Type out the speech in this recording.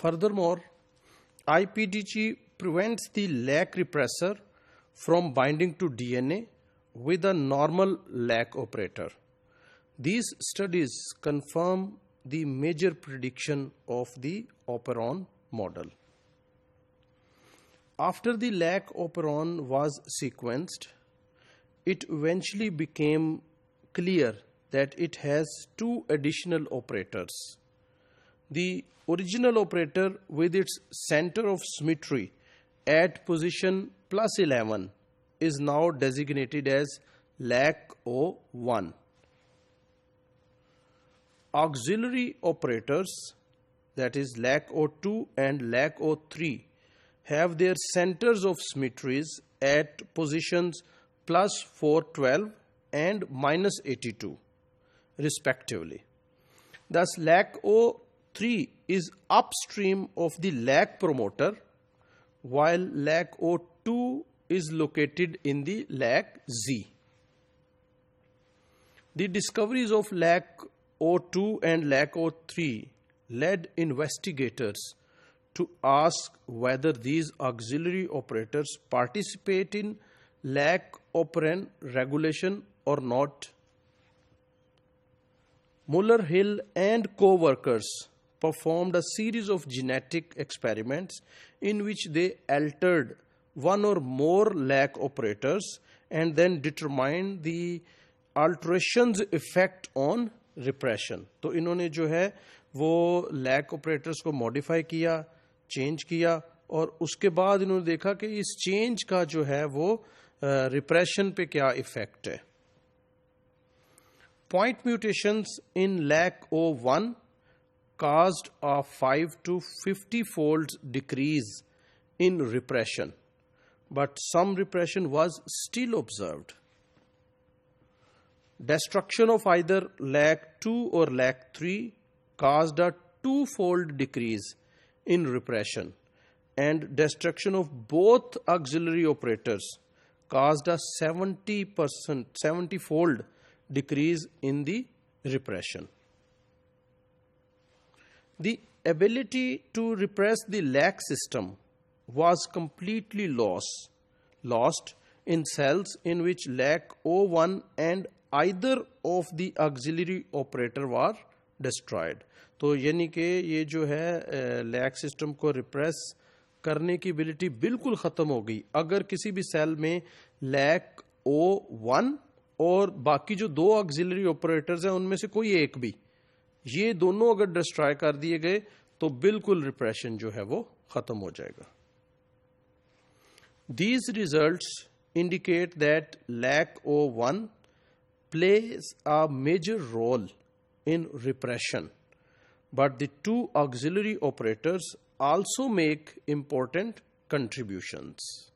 Furthermore, IPDG prevents the LAC repressor from binding to DNA with a normal LAC operator. These studies confirm the major prediction of the operon model. After the LAC operon was sequenced, it eventually became clear that it has two additional operators. The original operator with its center of symmetry at position +11 is now designated as LAC-O1. Auxiliary operators, that is LAC-O2 and LAC-O3, have their centers of symmetries at positions +412 and -82 respectively. Thus, LAC-O3 is upstream of the LAC promoter, while LAC-O2 is located in the LAC-Z. The discoveries of LAC-O2 and LAC-O3 led investigators to ask whether these auxiliary operators participate in LAC operand regulation or not. Muller-Hill and co-workers performed a series of genetic experiments in which they altered one or more LAC operators and then determined the alterations effect on repression. तो इन्होंने जो है वो LAC operators को modify किया, change किया, और उसके बाद इन्होंने देखा कि इस change का जो है वो repression पे क्या effect है. Point mutations in LAC-O1 caused a 5 to 50-fold decrease in repression, but some repression was still observed. Destruction of either LAC-2 or LAC-3 caused a 2-fold decrease in repression, and destruction of both auxiliary operators caused a 70-fold decrease in the repression. The ability to repress the LAC system was completely lost in cells in which LAC-O1 and either of the auxiliary operator were destroyed. तो यानी कि ये जो है LAC system को repress करने की ability बिल्कुल ख़त्म हो गई अगर किसी भी सेल में LAC-O1 और बाकी जो दो ऑक्सिलरी ऑपरेटर्स हैं उनमें से कोई एक भी, ये दोनों अगर डिस्ट्रॉय कर दिए गए तो बिल्कुल रिप्रेशन जो है वो खत्म हो जाएगा. These results indicate that LAC-O1 plays a major role in repression, but the two auxiliary operators also make important contributions.